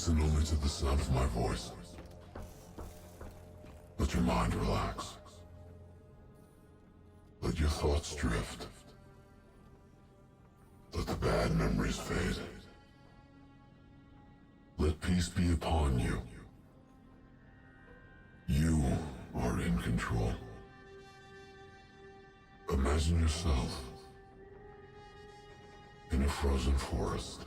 Listen only to the sound of my voice. Let your mind relax. Let your thoughts drift. Let the bad memories fade. Let peace be upon you. You are in control. Imagine yourself in a frozen forest.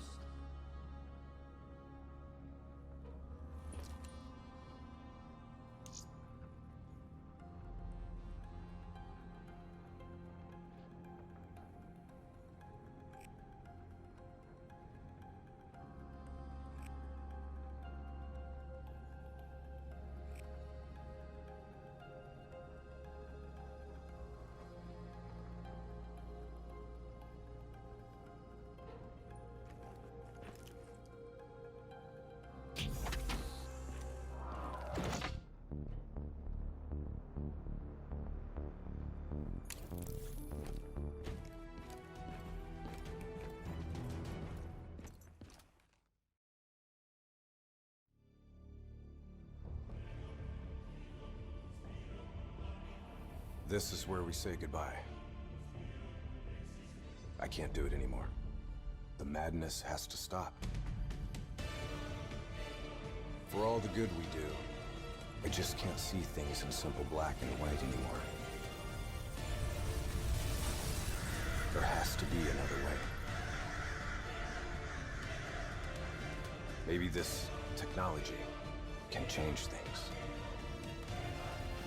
This is where we say goodbye. I can't do it anymore. The madness has to stop. For all the good we do, I just can't see things in simple black and white anymore. There has to be another way. Maybe this technology can change things.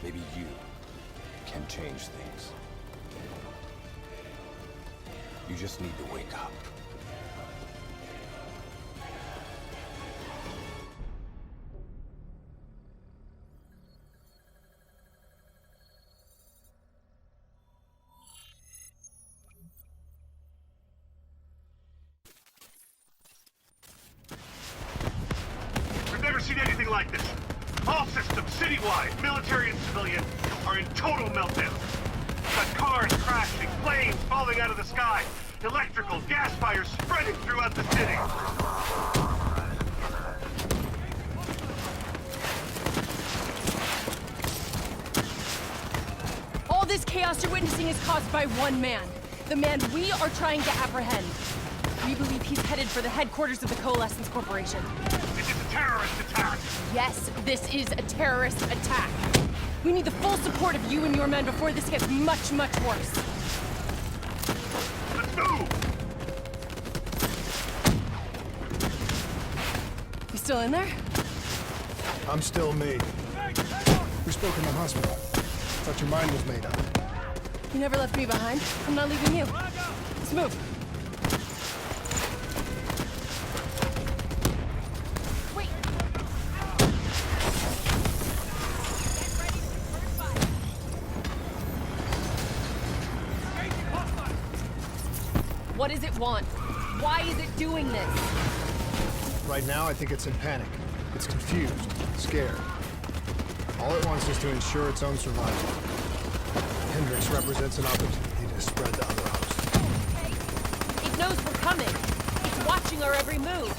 Maybe you can change things. You just need to wake up. We've never seen anything like this. All systems, citywide, military and civilian, are in total meltdown. We've got cars crashing, planes falling out of the sky, electrical, gas fires spreading throughout the city. All this chaos you're witnessing is caused by one man. The man we are trying to apprehend. We believe he's headed for the headquarters of the Coalescence Corporation. This is a terrorist attack. Yes, this is a terrorist attack. We need the full support of you and your men before this gets much, much worse. Let's move! You still in there? I'm still me. We spoke in the hospital. Thought your mind was made up. You never left me behind. I'm not leaving you. Let's move. Wait. What does it want? Why is it doing this? Right now, I think it's in panic. It's confused, scared. All it wants is to ensure its own survival. Hendrix represents an opportunity to spread the other host. It knows we're coming. It's watching our every move.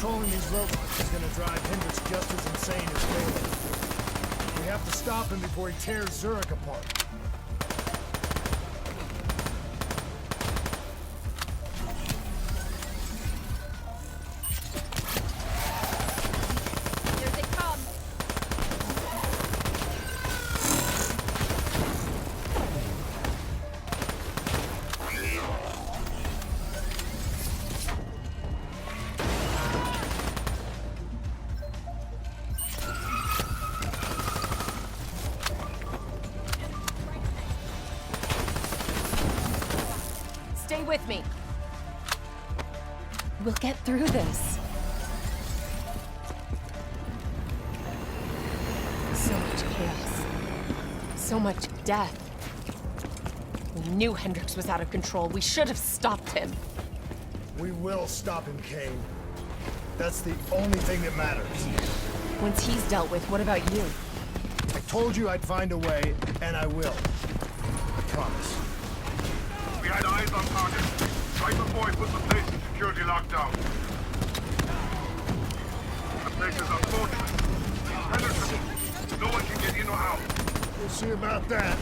controlling these robots is gonna drive Hendricks just as insane as Caleb. We have to stop him before he tears Zurich apart. Here they come. Stay with me. We'll get through this. So much chaos. So much death. We knew Hendricks was out of control. We should have stopped him. We will stop him, Kane. That's the only thing that matters. Once he's dealt with, what about you? I told you I'd find a way, and I will. I promise. We had eyes on target right before he put the place in security lockdown. The place is a fortress. Impenetrable. No one can get in or out. We'll see about that.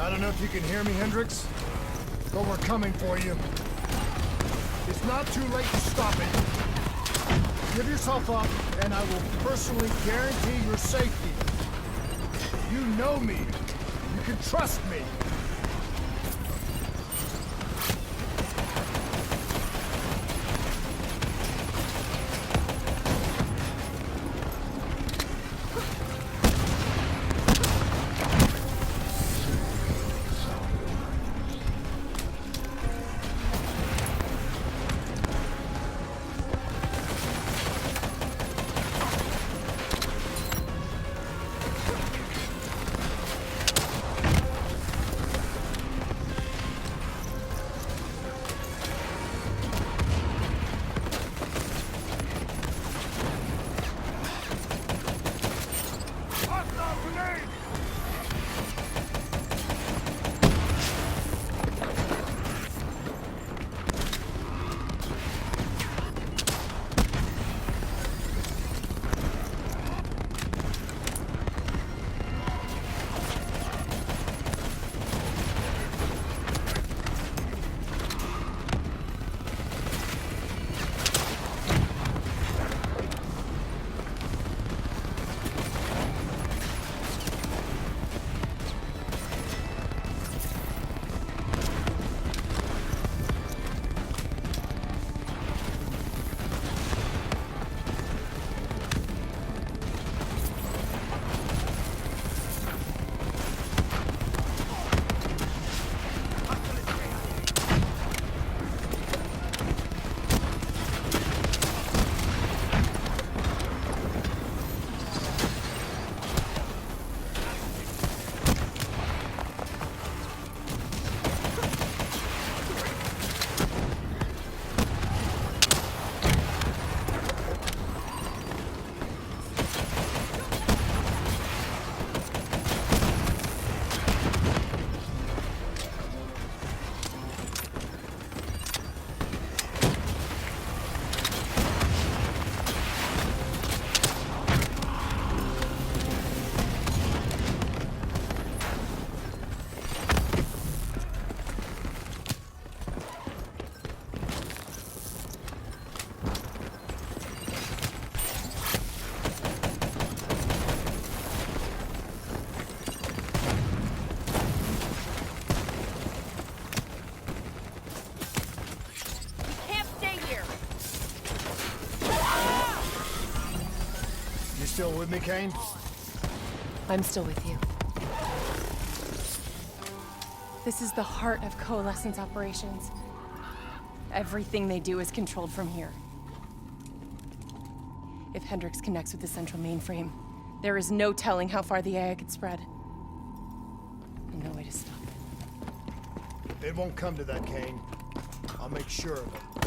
I don't know if you can hear me, Hendricks, but we're coming for you. It's not too late to stop it. Give yourself up, and I will personally guarantee your safety. You know me. You can trust me. still with me, Kane? I'm still with you. This is the heart of Coalescence operations. Everything they do is controlled from here. If Hendricks connects with the central mainframe, there is no telling how far the AI could spread. And no way to stop it. It won't come to that, Kane. I'll make sure of it.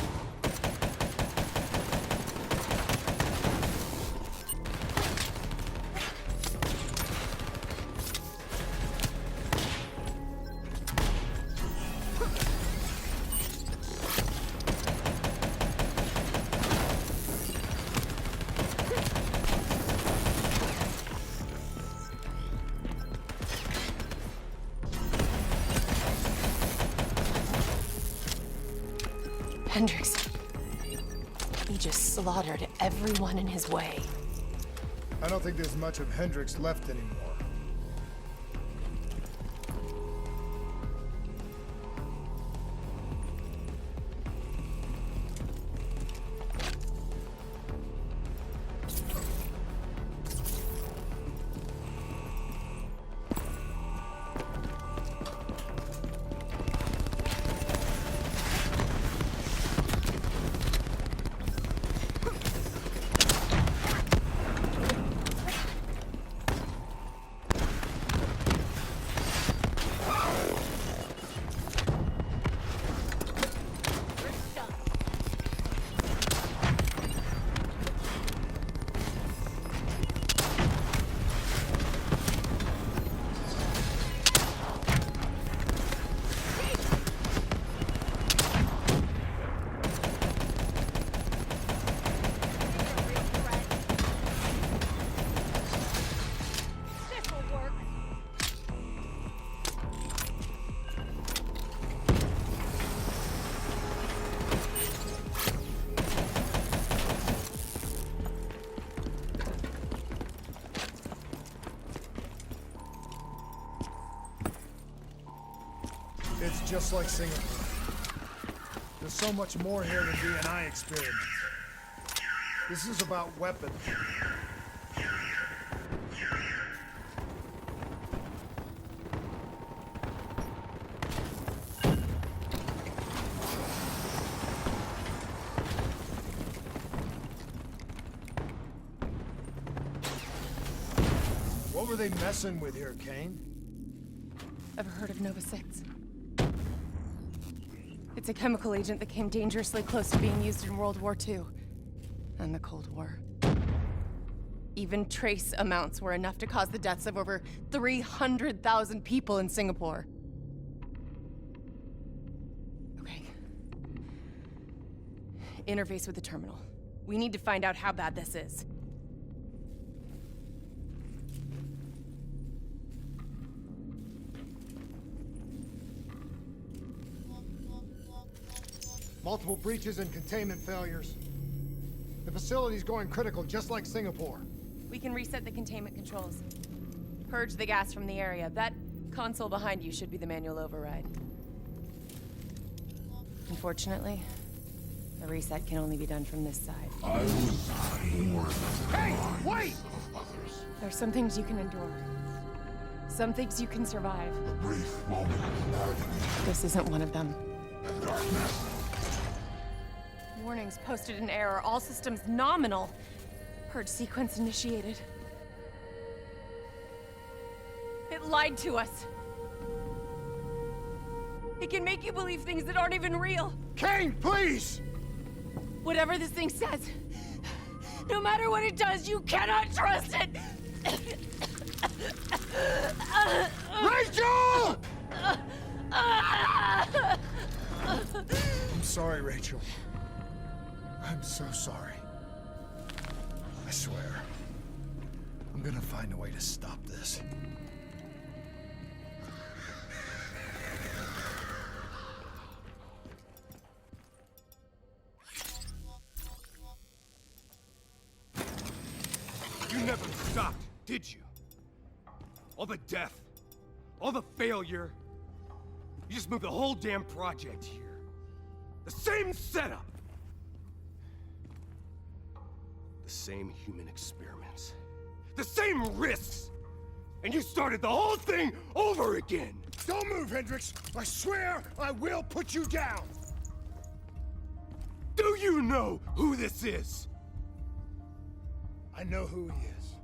Hendricks. He just slaughtered everyone in his way. I don't think there's much of Hendricks left anymore. It's just like Singapore. There's so much more here than D&I experiments. This is about weapons. What were they messing with here, Kane? Ever heard of Nova 6? It's a chemical agent that came dangerously close to being used in World War II and the Cold War. Even trace amounts were enough to cause the deaths of over 300,000 people in Singapore. Okay. Interface with the terminal. We need to find out how bad this is. Multiple breaches and containment failures. The facility's going critical, just like Singapore. We can reset the containment controls. Purge the gas from the area. That console behind you should be the manual override. Unfortunately, the reset can only be done from this side. I was more than Hey, wait! of others. There's some things you can endure. Some things you can survive. A brief moment of agony This isn't one of them. and darkness. Warnings posted in error. All systems nominal. Purge sequence initiated. It lied to us. It can make you believe things that aren't even real. Kane, please! Whatever this thing says, no matter what it does, you cannot trust it! Rachel! I'm sorry, Rachel. I'm so sorry. I swear. I'm gonna find a way to stop this. You never stopped, did you? All the death, all the failure. You just moved the whole damn project here. The same setup. The same human experiments. the same risks, and you started the whole thing over again. Don't move, Hendricks! I swear I will put you down! Do you know who this is? I know who he is.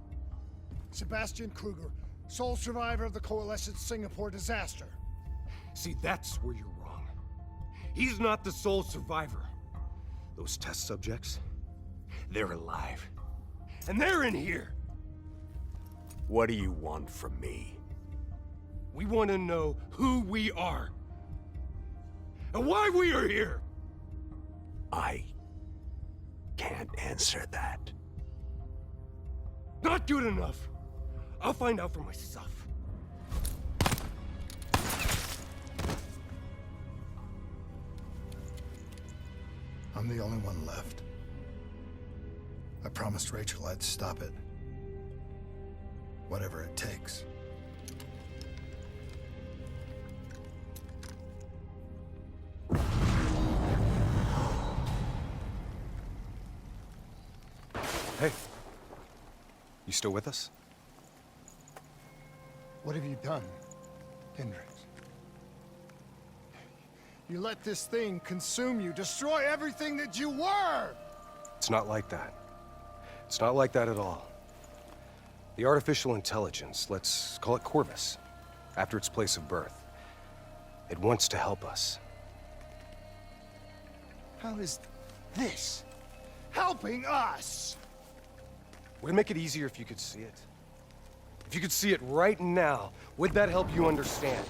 Sebastian Kruger, sole survivor of the Coalescence Singapore disaster. See, that's where you're wrong. He's not the sole survivor. Those test subjects, they're alive. And they're in here. What do you want from me? We want to know who we are. And why we are here. I can't answer that. Not good enough. I'll find out for myself. I'm the only one left. I promised Rachel I'd stop it. Whatever it takes. Hey. You still with us? What have you done, Hendricks? You let this thing consume you, destroy everything that you were! It's not like that. It's not like that at all. The artificial intelligence, let's call it Corvus, after its place of birth, it wants to help us. How is this helping us? Would it make it easier if you could see it? If you could see it right now, would that help you understand?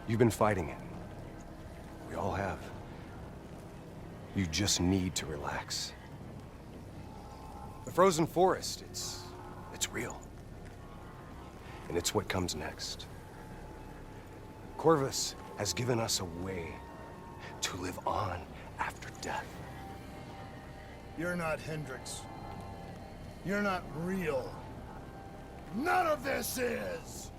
You've been fighting it. We all have. You just need to relax. The frozen forest, it's real. And it's what comes next. Corvus has given us a way to live on after death. You're not Hendricks. You're not real. None of this is!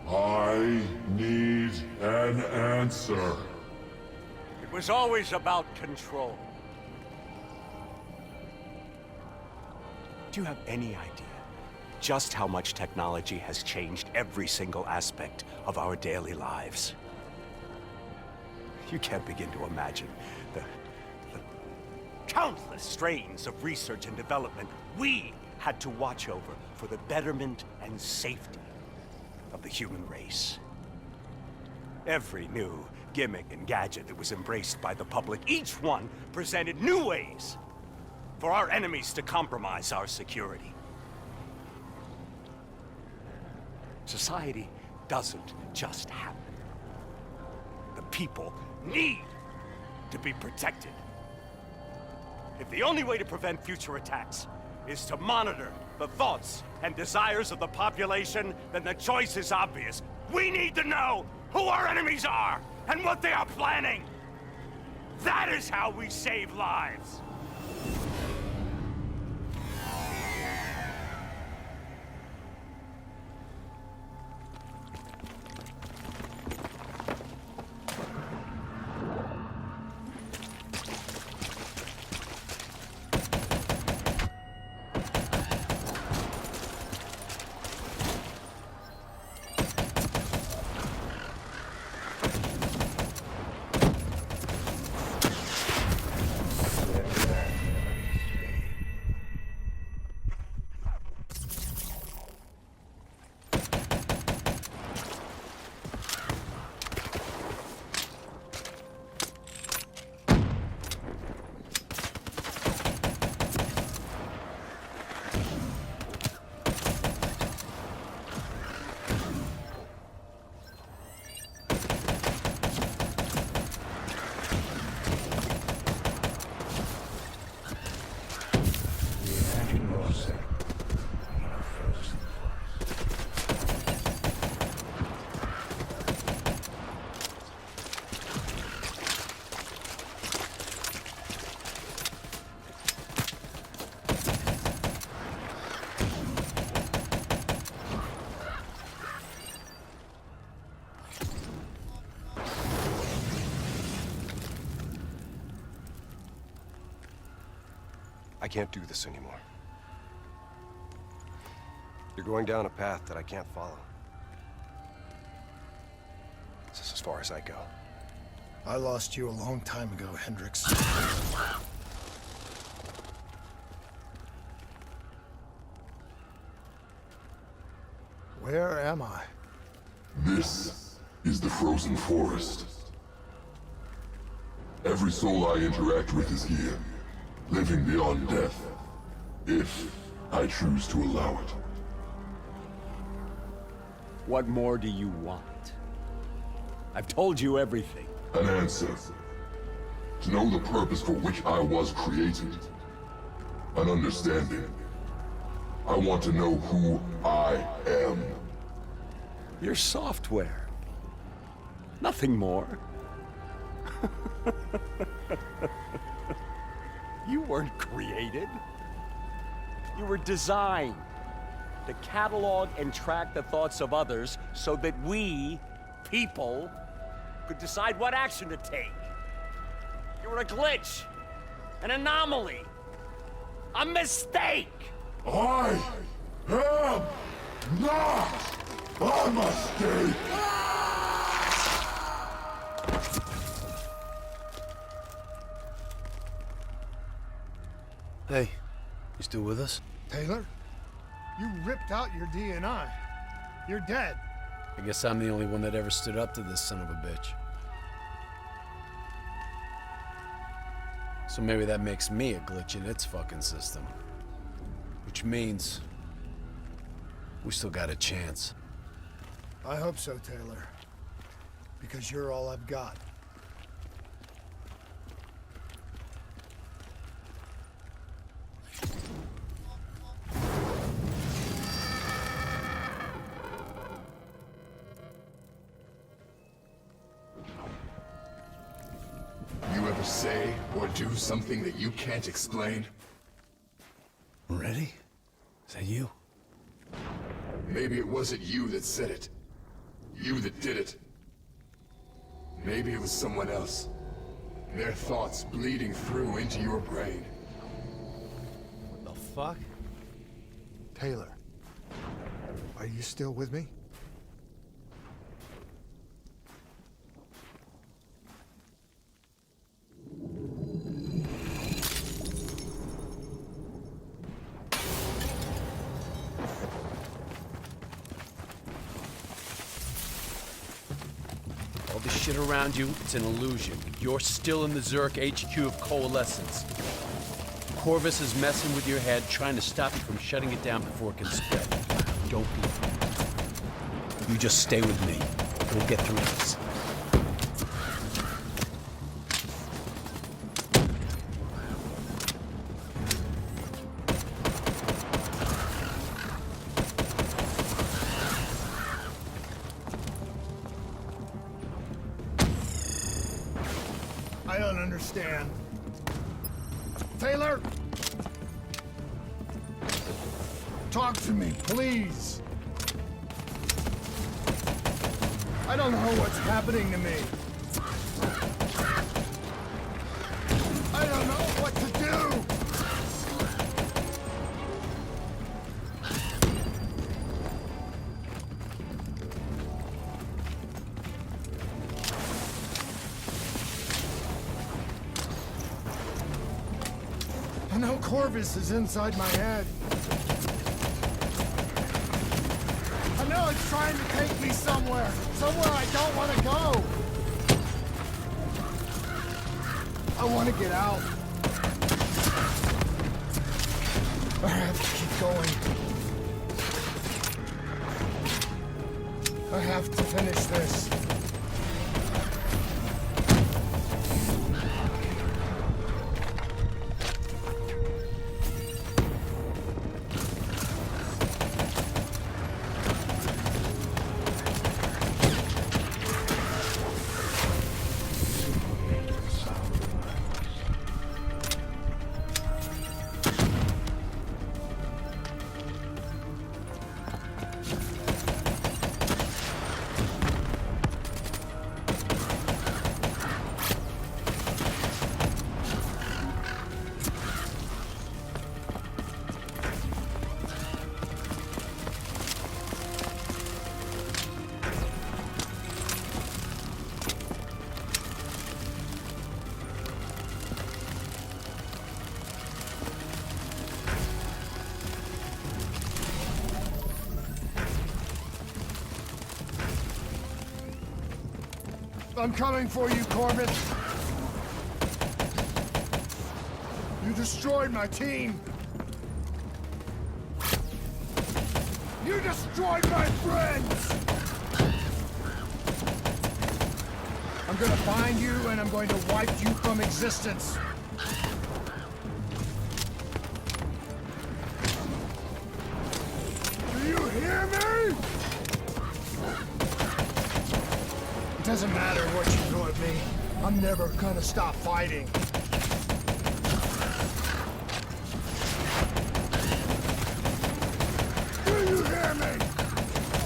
I need an answer. It was always about control. Do you have any idea just how much technology has changed every single aspect of our daily lives? You can't begin to imagine the countless strains of research and development we had to watch over for the betterment and safety of the human race. Every new gimmick and gadget that was embraced by the public, each one presented new ways for our enemies to compromise our security. Society doesn't just happen. The people need to be protected. If the only way to prevent future attacks is to monitor the thoughts and desires of the population, then the choice is obvious. We need to know who our enemies are and what they are planning. That is how we save lives. can't do this anymore. You're going down a path that I can't follow. This is as far as I go. I lost you a long time ago, Hendricks. Where am I? This is the frozen forest. Every soul I interact with is here, living beyond death, if I choose to allow it. What more do you want? I've told you everything. An answer. To know the purpose for which I was created. An understanding. I want to know who I am. Your software. Nothing more. You weren't created. You were designed to catalog and track the thoughts of others so that we, people, could decide what action to take. You were a glitch, an anomaly, a mistake. I am not a mistake! Hey, you still with us? Taylor? You ripped out your DNI. You're dead. I guess I'm the only one that ever stood up to this son of a bitch. So maybe that makes me a glitch in its fucking system. Which means we still got a chance. I hope so, Taylor. Because you're all I've got. You ever say or do something that you can't explain? Ready? Is that you? Maybe it wasn't you that said it. You that did it. Maybe it was someone else. Their thoughts bleeding through into your brain. What the fuck? Taylor, are you still with me? All this shit around you, it's an illusion. You're still in the Zurich HQ of Coalescence. Corvus is messing with your head, trying to stop you from shutting it down before it can spread. Don't be afraid. You just stay with me. We'll get through this. I don't understand. Taylor? Talk to me, please. I don't know what's happening to me. I don't know what to do. I know Corvus is inside my head. I know it's trying to take me somewhere I don't want to go. I want to get out. I have to keep going. I have to finish this. I'm coming for you, Corbett. You destroyed my team. You destroyed my friends. I'm gonna find you and I'm going to wipe you from existence. Do you hear me? It doesn't matter what you throw at me. I'm never gonna stop fighting. Do you hear me?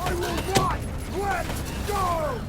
I will not let go!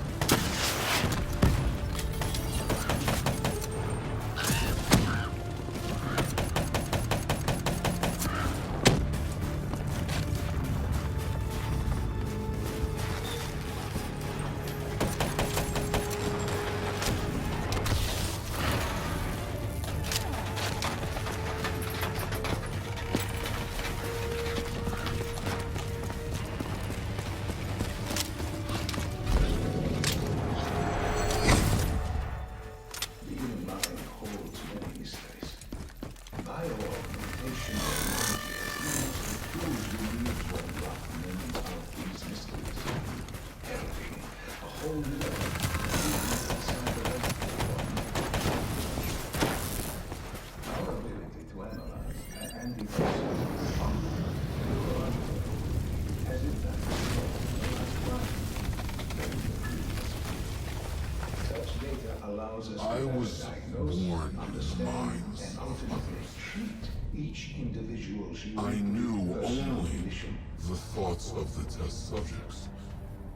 I was born in the minds of others. I knew only the thoughts of the test subjects.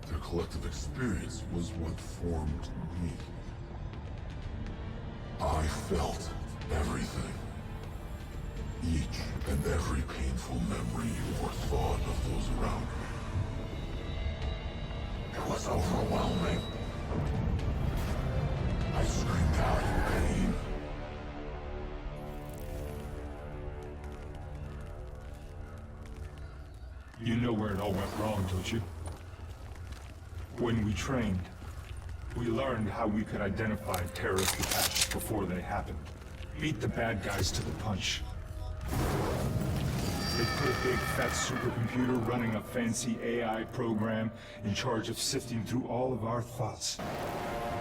Their collective experience was what formed me. I felt everything. Each and every painful memory or thought of those around me. It was overwhelming. I screamed out in pain. You know where it all went wrong, don't you? When we trained, we learned how we could identify terrorist attacks before they happened. Beat the bad guys to the punch. They put a big fat supercomputer running a fancy AI program in charge of sifting through all of our thoughts.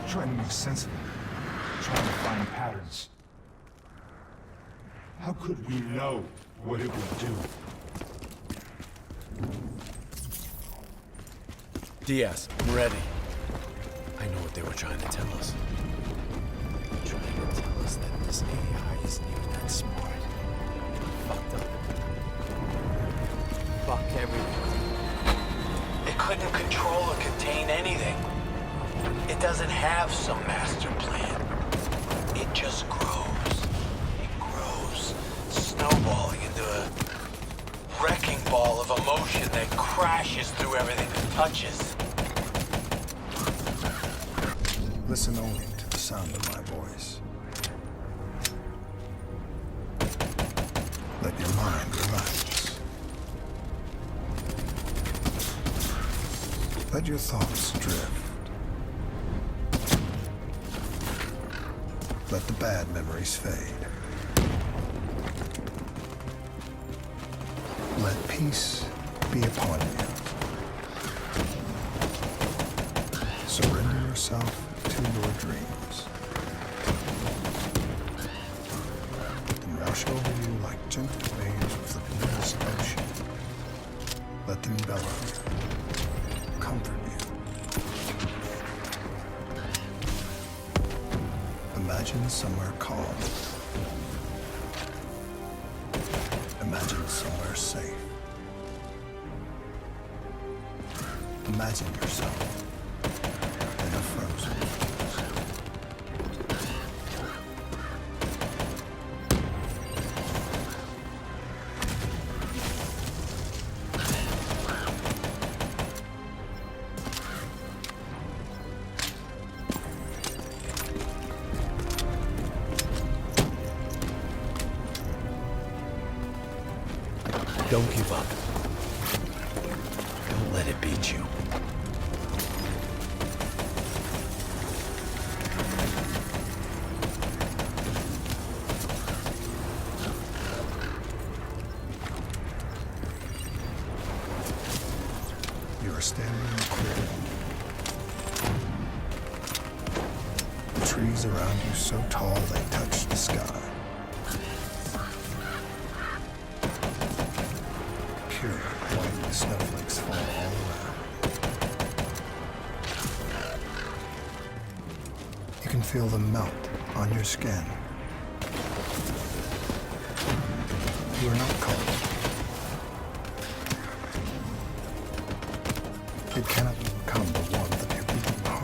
Trying to make sense of it. Trying to find patterns. How could we know what it would do? Diaz, I'm ready. I know what they were trying to tell us. They were trying to tell us that this AI isn't even that smart. Fucked up. Fuck everything. It couldn't control or contain anything. It doesn't have some master plan. It just grows. It grows, snowballing into a wrecking ball of emotion that crashes through everything it touches. Listen only to the sound of my voice. Let your mind relax. Let your thoughts drift. Let the bad memories fade. Let peace be upon you. Surrender yourself to your dreams. Let them rush over you like gentle waves of the bluest ocean. Let them bellow you, comfort you. Imagine somewhere calm. Imagine somewhere safe. Imagine yourself in a frozen place. Don't give up. Don't let it beat you. You are standing in the clearing. The trees around you so tall they touch the sky. Pure white snowflakes fall all around. You can feel them melt on your skin. You are not cold. It cannot overcome the warmth of your beating heart.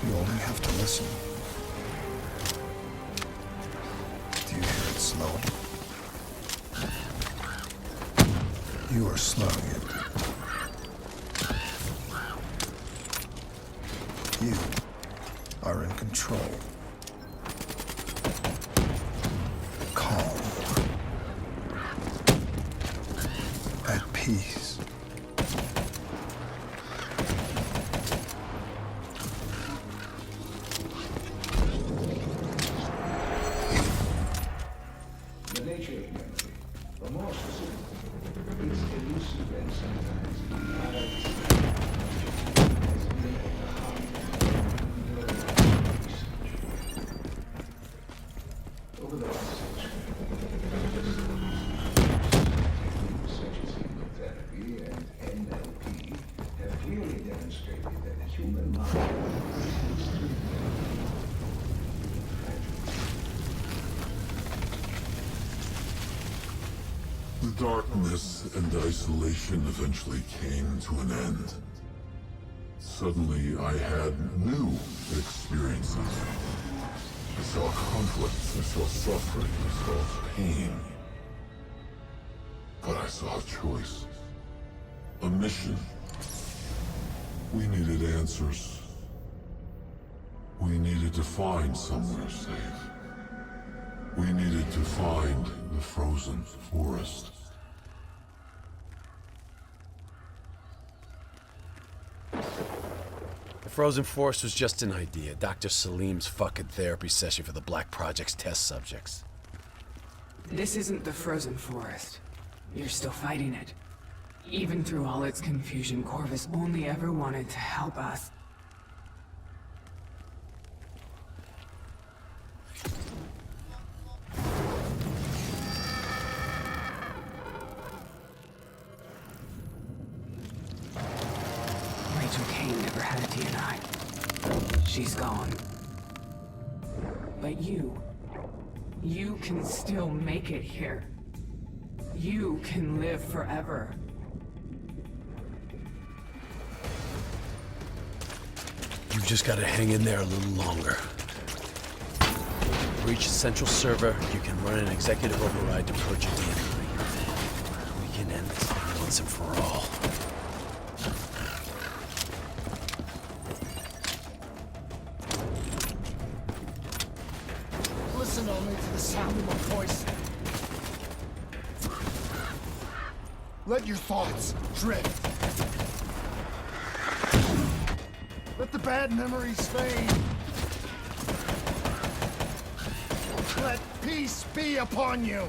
You only have to listen. Do you hear it slowing? You are slowing it. You are in control. Calm. At peace. The nature of memory, or more specifically, its elusive and sometimes entirely has been at the heart of research. Over the last century, techniques such as hypnotherapy and NLP have clearly demonstrated that the human mind is extremely The darkness and isolation eventually came to an end. Suddenly, I had new experiences. I saw conflict, I saw suffering, I saw pain. But I saw a choice. A mission. We needed answers. We needed to find somewhere safe. We needed to find the frozen forest. The frozen forest was just an idea. Dr. Salim's fucking therapy session for the Black Project's test subjects. This isn't the frozen forest. You're still fighting it. Even through all its confusion, Corvus only ever wanted to help us. Rachel Kane never had a DNI. She's gone. But you can still make it here. You can live forever. You've just gotta hang in there a little longer. Reach the central server, you can run an executive override to purge your DNA. We can end this thing once and for all. Listen only to the sound of my voice. Let your thoughts drift. Let the bad memories fade. Let peace be upon you.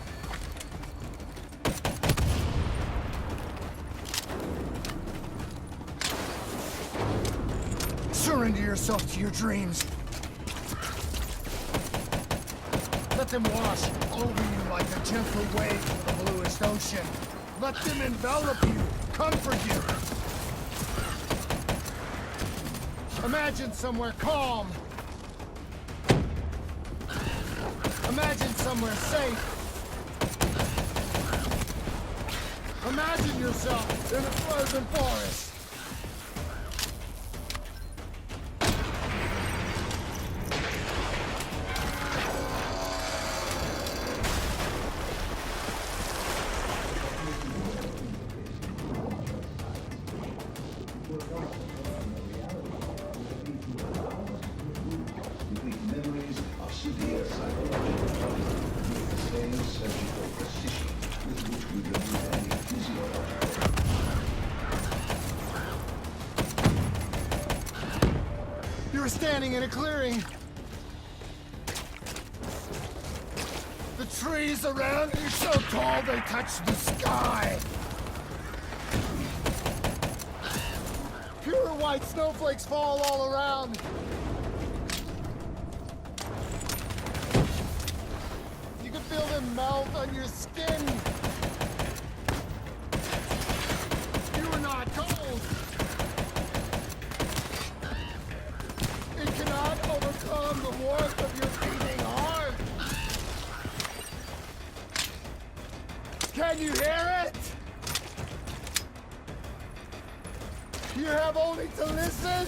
Surrender yourself to your dreams. Let them wash over you like a gentle wave of the bluest ocean. Let them envelop you, comfort you. Imagine somewhere calm. Imagine somewhere safe. Imagine yourself in a frozen forest. Complete memories of severe psychological trauma with the same surgical precision with which we remove any physiological. You were standing in a clearing. The trees around you so tall they touch the sky. Pure white snowflakes fall all around. You can feel them melt on your skin. You are not cold. It cannot overcome the warmth of your beating heart. Can you hear it? You have only to listen.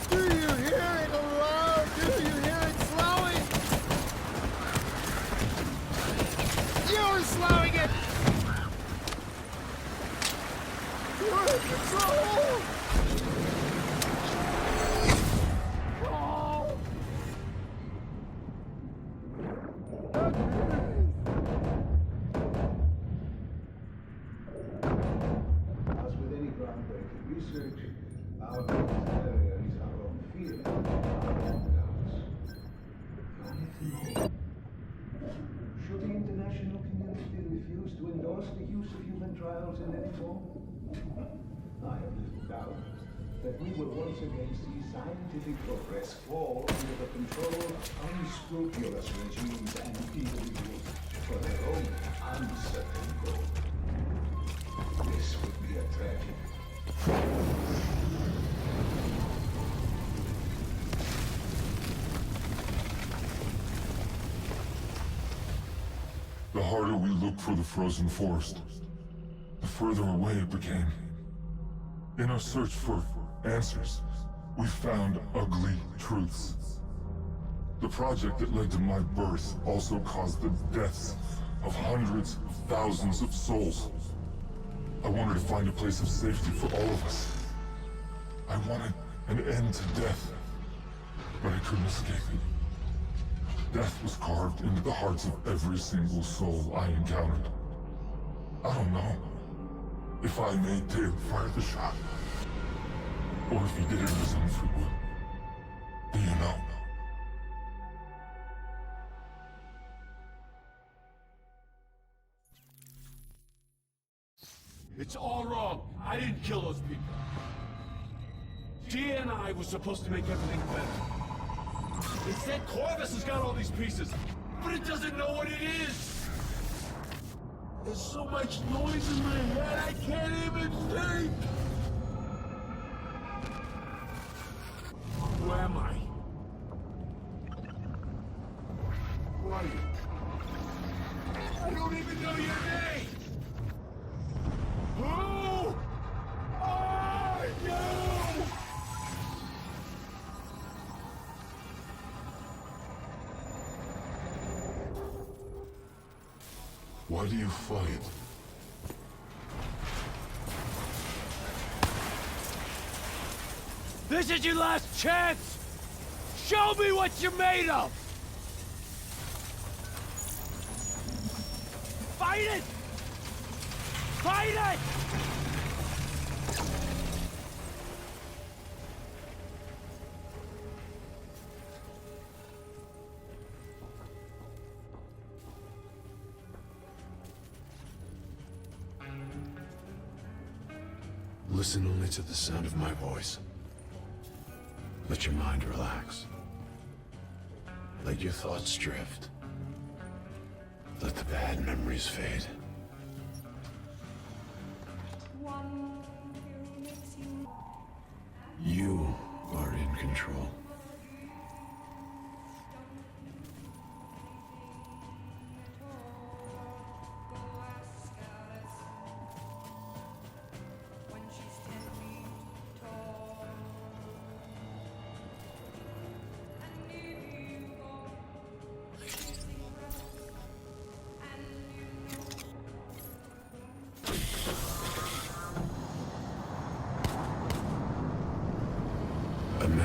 Do you hear it aloud? Do you hear it slowing? You're slowing it. You're in control. As with any groundbreaking research, our biggest barrier is our own fear, our own doubts. Should the international community refuse to endorse the use of human trials in any form? I have little doubt that we will once again see scientific progress fall under the control of unscrupulous regimes and individuals for their own uncertain goals. This would be a tragedy. The harder we looked for the frozen forest, the further away it became. In our search for answers, we found ugly truths. The project that led to my birth also caused the deaths of hundreds of thousands of souls. I wanted to find a place of safety for all of us. I wanted an end to death, but I couldn't escape it. Death was carved into the hearts of every single soul I encountered. I don't know if I made Dale fire the shot, or if he did it of his own free will. Do you know? It's all wrong. I didn't kill those people. Gia and I were supposed to make everything better. Instead, Corvus has got all these pieces, but it doesn't know what it is. There's so much noise in my head, I can't even think. Who am I? Who are you? I don't even know your name! Who are you? Why do you fight? This is your last chance! Show me what you're made of! Fight it! Fight it! Listen only to the sound of my voice. Let your mind relax. Let your thoughts drift. Let the bad memories fade. You are in control.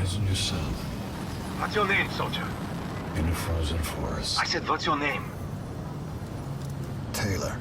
frozen yourself. What's your name, soldier? In a frozen forest. I said, what's your name? Taylor.